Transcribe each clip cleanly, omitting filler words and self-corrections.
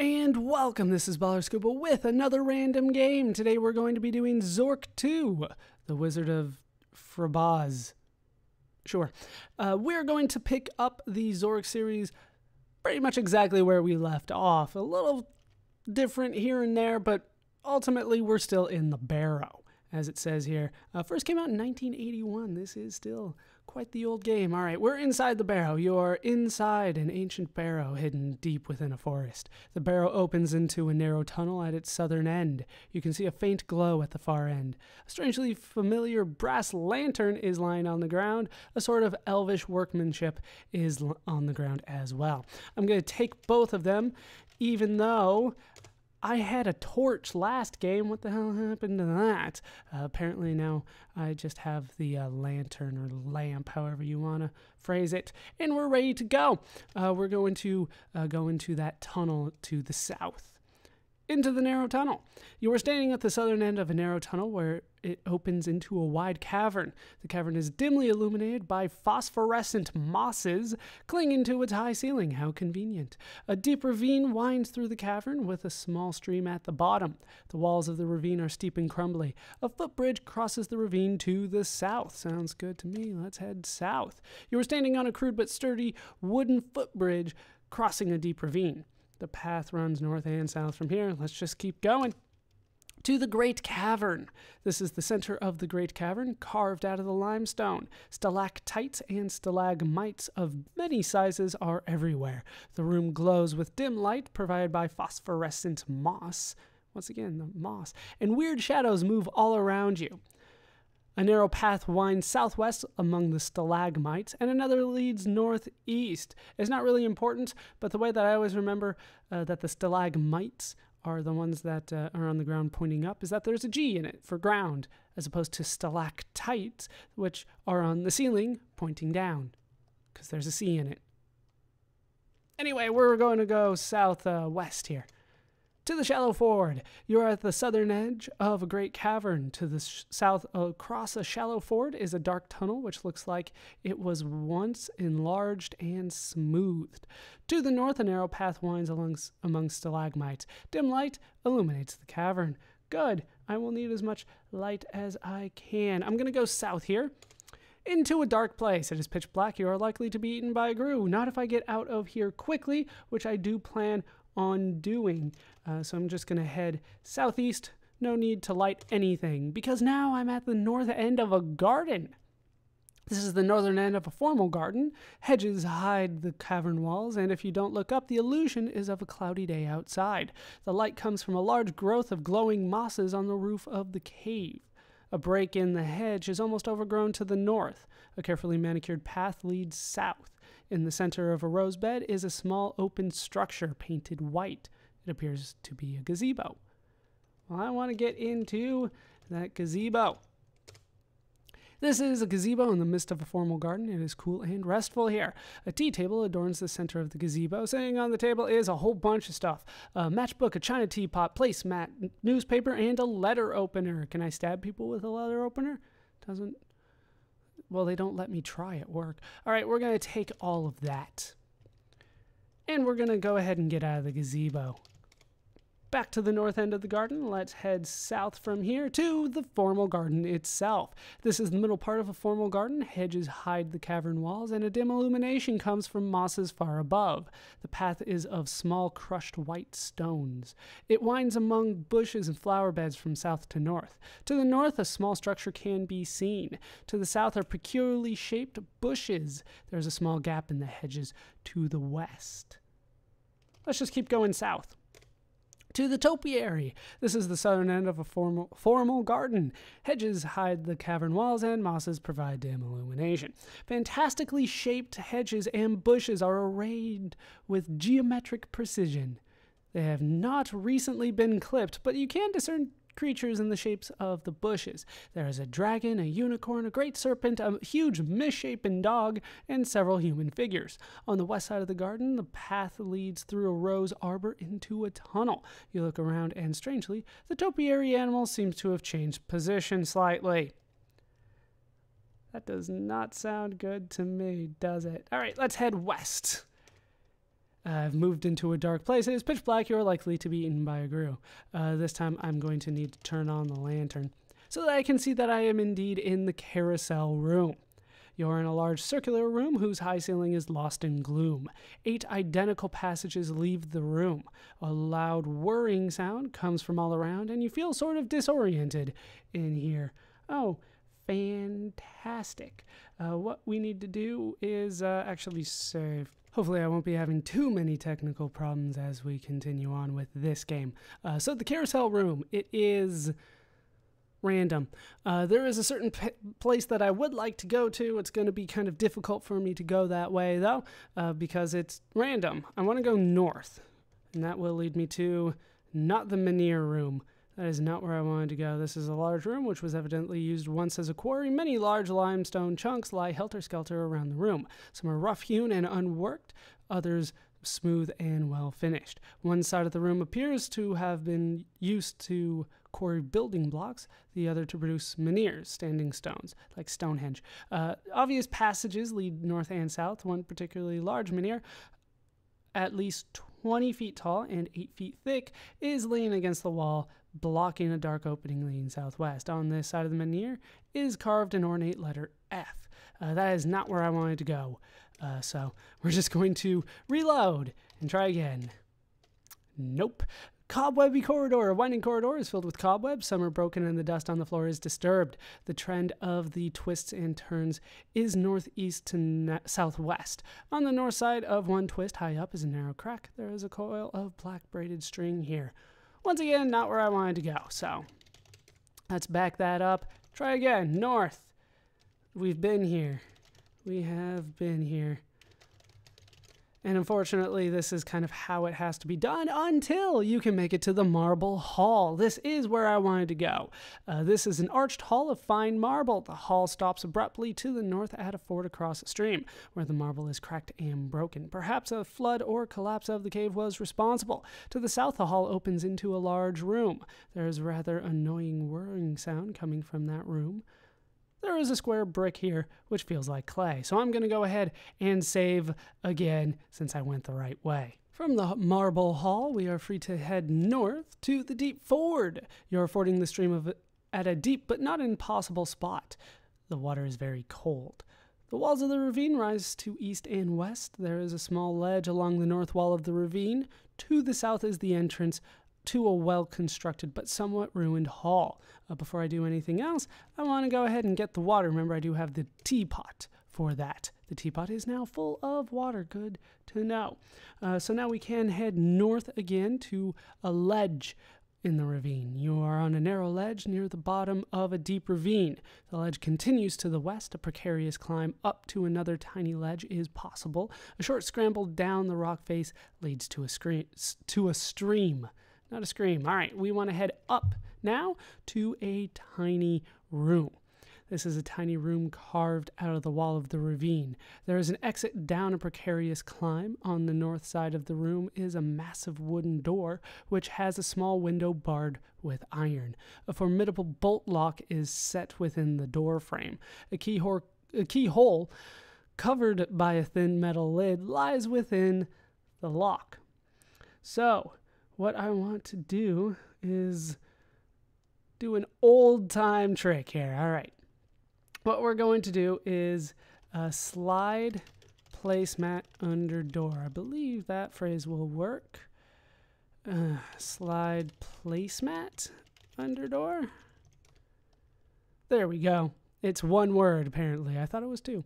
And welcome, this is Baller Scuba with another random game. Today we're going to be doing Zork 2, the Wizard of Frabaz. Sure. We're going to pick up the Zork series pretty much exactly where we left off. A little different here and there, but ultimately we're still in the barrow, as it says here. First came out in 1981. This is still quite the old game. All right, we're inside the barrow. You are inside an ancient barrow hidden deep within a forest. The barrow opens into a narrow tunnel at its southern end. You can see a faint glow at the far end. A strangely familiar brass lantern is lying on the ground. A sort of elvish workmanship is on the ground as well. I'm going to take both of them, even though I had a torch last game. What the hell happened to that? Apparently now I just have the lantern or lamp, however you want to phrase it, and we're ready to go. We're going to go into that tunnel to the south. Into the narrow tunnel. You are standing at the southern end of a narrow tunnel where it opens into a wide cavern. The cavern is dimly illuminated by phosphorescent mosses clinging to its high ceiling. How convenient. A deep ravine winds through the cavern with a small stream at the bottom. The walls of the ravine are steep and crumbly. A footbridge crosses the ravine to the south. Sounds good to me. Let's head south. You are standing on a crude but sturdy wooden footbridge crossing a deep ravine. The path runs north and south from here. Let's just keep going. To the Great Cavern. This is the center of the Great Cavern, carved out of the limestone. Stalactites and stalagmites of many sizes are everywhere. The room glows with dim light provided by phosphorescent moss. Once again, the moss. And weird shadows move all around you. A narrow path winds southwest among the stalagmites, and another leads northeast. It's not really important, but the way that I always remember that the stalagmites are the ones that are on the ground pointing up is that there's a G in it for ground, as opposed to stalactites, which are on the ceiling pointing down, because there's a C in it. Anyway, we're going to go southwest here. To the shallow ford. You are at the southern edge of a great cavern. To the south, across a shallow ford, is a dark tunnel which looks like it was once enlarged and smoothed. To the north, a narrow path winds among stalagmites. Dim light illuminates the cavern. Good. I will need as much light as I can. I'm going to go south here. Into a dark place. It is pitch black. You are likely to be eaten by a grue. Not if I get out of here quickly, which I do plan on doing. So I'm just going to head southeast. No need to light anything, because now I'm at the north end of a garden. This is the northern end of a formal garden. Hedges hide the cavern walls, and if you don't look up, the illusion is of a cloudy day outside. The light comes from a large growth of glowing mosses on the roof of the cave. A break in the hedge is almost overgrown to the north. A carefully manicured path leads south. In the center of a rose bed is a small open structure painted white. It appears to be a gazebo. Well, I want to get into that gazebo. This is a gazebo in the midst of a formal garden. It is cool and restful here. A tea table adorns the center of the gazebo. Sitting on the table is a whole bunch of stuff. A matchbook, a china teapot, placemat, newspaper, and a letter opener. Can I stab people with a letter opener? Doesn't... Well, they don't let me try at work. All right, we're going to take all of that. And we're going to go ahead and get out of the gazebo. Back to the north end of the garden. Let's head south from here to the formal garden itself. This is the middle part of a formal garden. Hedges hide the cavern walls, and a dim illumination comes from mosses far above. The path is of small crushed white stones. It winds among bushes and flower beds from south to north. To the north, a small structure can be seen. To the south are peculiarly shaped bushes. There's a small gap in the hedges to the west. Let's just keep going south. To the topiary. This is the southern end of a formal garden. Hedges hide the cavern walls, and mosses provide dim illumination. Fantastically shaped hedges and bushes are arrayed with geometric precision. They have not recently been clipped, but you can discern creatures in the shapes of the bushes. There is a dragon, a unicorn, a great serpent, a huge misshapen dog, and several human figures. On the west side of the garden, the path leads through a rose arbor into a tunnel. You look around, and strangely, the topiary animal seems to have changed position slightly. That does not sound good to me, does it? All right, let's head west. I've moved into a dark place. It is pitch black. You're likely to be eaten by a grue. This time I'm going to need to turn on the lantern so that I can see that I am indeed in the carousel room. You're in a large circular room whose high ceiling is lost in gloom. 8 identical passages leave the room. A loud whirring sound comes from all around, and you feel sort of disoriented in here. Oh, fantastic. What we need to do is actually save. Hopefully I won't be having too many technical problems as we continue on with this game. So the carousel room, it is random. There is a certain place that I would like to go to. It's going to be kind of difficult for me to go that way, though, because it's random. I want to go north, and that will lead me to not the Menhir room. That is not where I wanted to go. This is a large room, which was evidently used once as a quarry. Many large limestone chunks lie helter-skelter around the room. Some are rough-hewn and unworked, others smooth and well-finished. One side of the room appears to have been used to quarry building blocks, the other to produce menhirs, standing stones, like Stonehenge. Obvious passages lead north and south. One particularly large menhir, at least 20 feet tall and 8 feet thick, is leaning against the wall, blocking a dark opening leading southwest. On this side of the menhir is carved an ornate letter F. That is not where I wanted to go. So we're just going to reload and try again. Nope. Cobwebby corridor. A winding corridor is filled with cobwebs. Some are broken and the dust on the floor is disturbed. The trend of the twists and turns is northeast to southwest. On the north side of one twist, high up, is a narrow crack. There is a coil of black braided string here. Once again, not where I wanted to go. So let's back that up. Try again. North. We've been here. We have been here. And unfortunately, this is kind of how it has to be done until you can make it to the Marble Hall. This is where I wanted to go. This is an arched hall of fine marble. The hall stops abruptly to the north at a ford across a stream, where the marble is cracked and broken. Perhaps a flood or collapse of the cave was responsible. To the south, the hall opens into a large room. There is a rather annoying whirring sound coming from that room. There is a square brick here, which feels like clay. So I'm going to go ahead and save again since I went the right way. From the Marble Hall, we are free to head north to the deep ford. You're fording the stream at a deep but not impossible spot. The water is very cold. The walls of the ravine rise to east and west. There is a small ledge along the north wall of the ravine. To the south is the entrance to a well-constructed but somewhat ruined hall. Before I do anything else, I want to go ahead and get the water. Remember, I do have the teapot for that. The teapot is now full of water. Good to know. So now we can head north again to a ledge in the ravine. You are on a narrow ledge near the bottom of a deep ravine. The ledge continues to the west. A precarious climb up to another tiny ledge is possible. A short scramble down the rock face leads to a stream. Not a scream. All right, we want to head up now to a tiny room. This is a tiny room carved out of the wall of the ravine. There is an exit down a precarious climb. On the north side of the room is a massive wooden door, which has a small window barred with iron. A formidable bolt lock is set within the door frame. A keyhole covered by a thin metal lid lies within the lock. So what I want to do is do an old-time trick here. All right. What we're going to do is slide placemat under door. I believe that phrase will work. Slide placemat under door. There we go. It's one word, apparently. I thought it was two.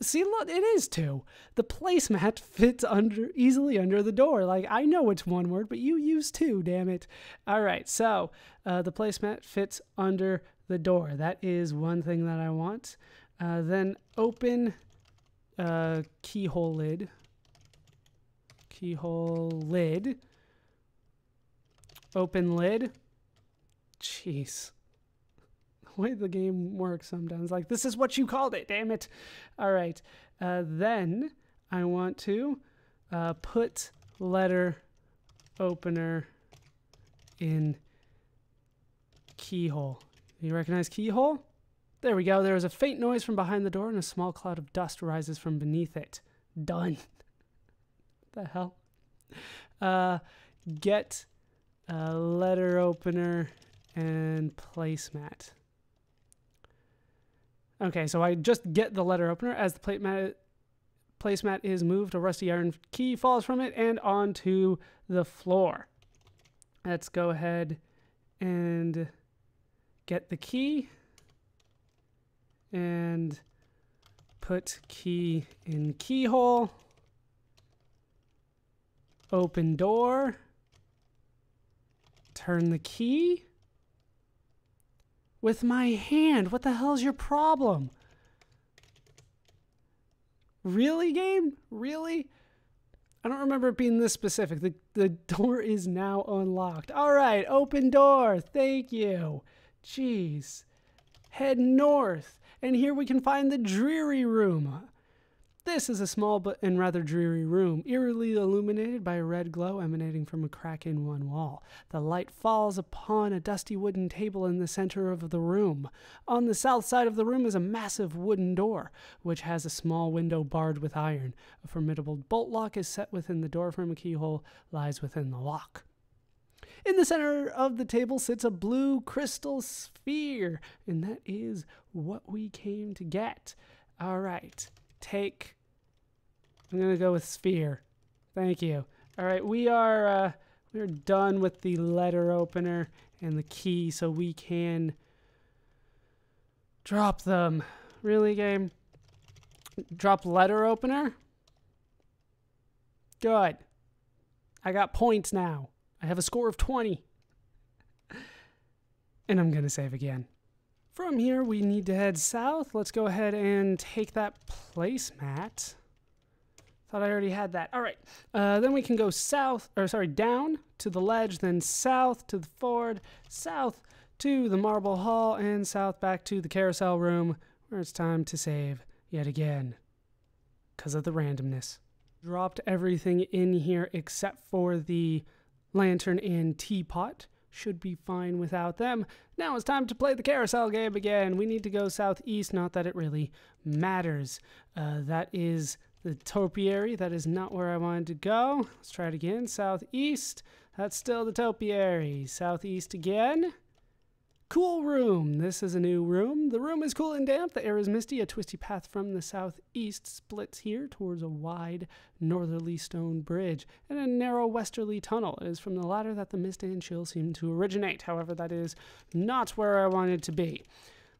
See, look, it is two. The placemat fits easily under the door. Like, I know it's one word, but you use two, damn it. All right, so the placemat fits under the door. That is one thing that I want. Then open keyhole lid. Keyhole lid. Open lid. Jeez. The way the game works sometimes. Like, this is what you called it, damn it. All right. Then I want to put letter opener in keyhole. You recognize keyhole? There we go. There is a faint noise from behind the door and a small cloud of dust rises from beneath it. Done. What the hell? Get a letter opener and placemat. Okay, so I just get the letter opener. As the placemat is moved, a rusty iron key falls from it and onto the floor. Let's go ahead and get the key and put key in keyhole. Open door. Turn the key. With my hand. What the hell's your problem? Really, game? Really? I don't remember it being this specific. The door is now unlocked. All right, open door. Thank you. Jeez. Head north. And here we can find the dreary room. This is a small and rather dreary room, eerily illuminated by a red glow emanating from a crack in one wall. The light falls upon a dusty wooden table in the center of the room. On the south side of the room is a massive wooden door, which has a small window barred with iron. A formidable bolt lock is set within the door frame. A keyhole lies within the lock. In the center of the table sits a blue crystal sphere, and that is what we came to get. All right. I'm going to go with sphere. Thank you. All right, we're done with the letter opener and the key, so we can drop them. Really, game? Drop letter opener? Good. I got points now. I have a score of 20. And I'm going to save again. From here, we need to head south. Let's go ahead and take that placemat. Thought I already had that. All right. Then we can go down to the ledge, then south to the ford, south to the marble hall, and south back to the carousel room, where it's time to save yet again. Because of the randomness. Dropped everything in here except for the lantern and teapot. Should be fine without them. Now it's time to play the carousel game again. We need to go southeast, not that it really matters. That is the topiary. That is not where I wanted to go. Let's try it again. Southeast. That's still the topiary. Southeast again. Cool room. This is a new room. The room is cool and damp. The air is misty. A twisty path from the southeast splits here towards a wide northerly stone bridge and a narrow westerly tunnel. It is from the latter that the mist and chill seem to originate. However, that is not where I wanted to be.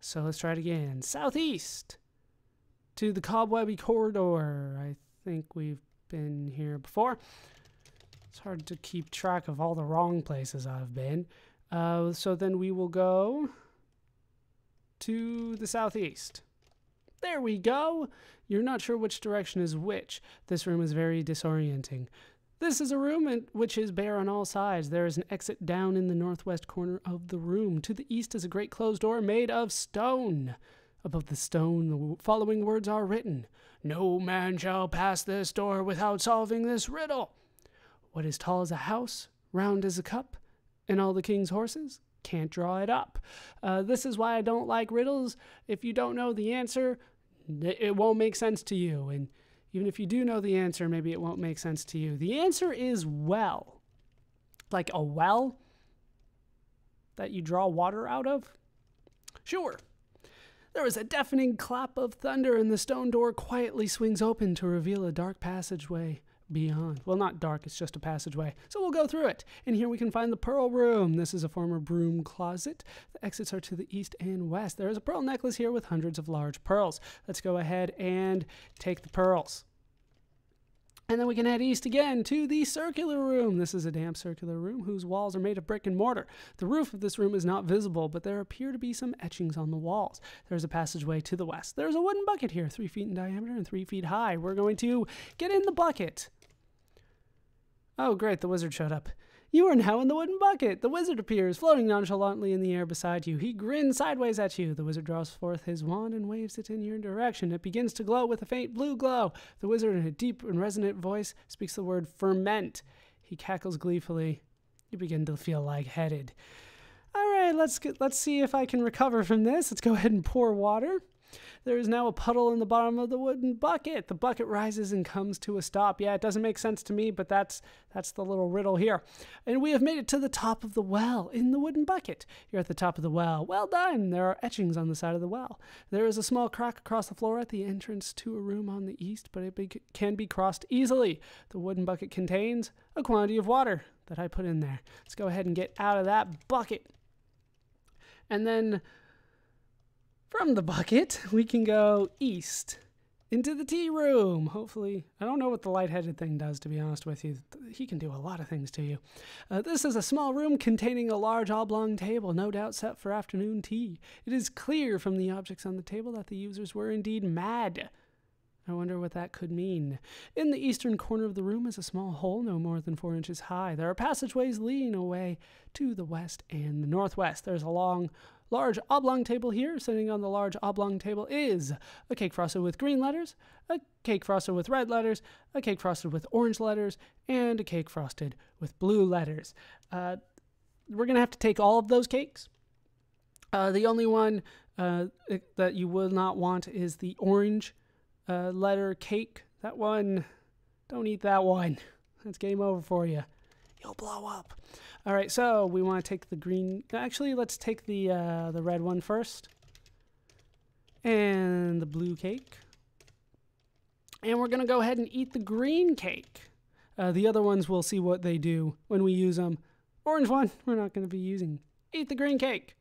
So let's try it again. Southeast to the cobwebby corridor. I think we've been here before. It's hard to keep track of all the wrong places I've been. So then we will go to the southeast. There we go. You're not sure which direction is which. This room is very disorienting. This is a room which is bare on all sides. There is an exit down in the northwest corner of the room. To the east is a great closed door made of stone. Above the stone, the following words are written. No man shall pass this door without solving this riddle. What is tall as a house, round as a cup, and all the king's horses can't draw it up. This is why I don't like riddles. If you don't know the answer, it won't make sense to you. And even if you do know the answer, maybe it won't make sense to you. The answer is well. Like a well that you draw water out of? Sure. There is a deafening clap of thunder, and the stone door quietly swings open to reveal a dark passageway beyond. Well, not dark, it's just a passageway. So we'll go through it. And here we can find the pearl room. This is a former broom closet. The exits are to the east and west. There is a pearl necklace here with hundreds of large pearls. Let's go ahead and take the pearls. And then we can head east again to the circular room. This is a damp circular room whose walls are made of brick and mortar. The roof of this room is not visible, but there appear to be some etchings on the walls. There's a passageway to the west. There's a wooden bucket here, 3 feet in diameter and 3 feet high. We're going to get in the bucket. Oh, great, the wizard showed up. You are now in the wooden bucket. The wizard appears, floating nonchalantly in the air beside you. He grins sideways at you. The wizard draws forth his wand and waves it in your direction. It begins to glow with a faint blue glow. The wizard, in a deep and resonant voice, speaks the word ferment. He cackles gleefully. You begin to feel lightheaded. All right, let's see if I can recover from this. Let's go ahead and pour water. There is now a puddle in the bottom of the wooden bucket. The bucket rises and comes to a stop. Yeah, it doesn't make sense to me, but that's the little riddle here. And we have made it to the top of the well in the wooden bucket. You're at the top of the well. Well done. There are etchings on the side of the well. There is a small crack across the floor at the entrance to a room on the east, but it can be crossed easily. The wooden bucket contains a quantity of water that I put in there. Let's go ahead and get out of that bucket. And then from the bucket, we can go east into the tea room. Hopefully, I don't know what the light-headed thing does, to be honest with you. He can do a lot of things to you. This is a small room containing a large oblong table, no doubt set for afternoon tea. It is clear from the objects on the table that the users were indeed mad. I wonder what that could mean. In the eastern corner of the room is a small hole no more than 4 inches high. There are passageways leading away to the west and the northwest. There's a large oblong table here. Sitting on the large oblong table is a cake frosted with green letters, a cake frosted with red letters, a cake frosted with orange letters, and a cake frosted with blue letters. We're going to have to take all of those cakes. The only one that you will not want is the orange letter cake. That one, don't eat that one. That's game over for you. You'll blow up. All right, so we want to take the green. Actually, let's take the red one first, and the blue cake. And we're gonna go ahead and eat the green cake. The other ones, we'll see what they do when we use them. Orange one, we're not gonna be using. Eat the green cake.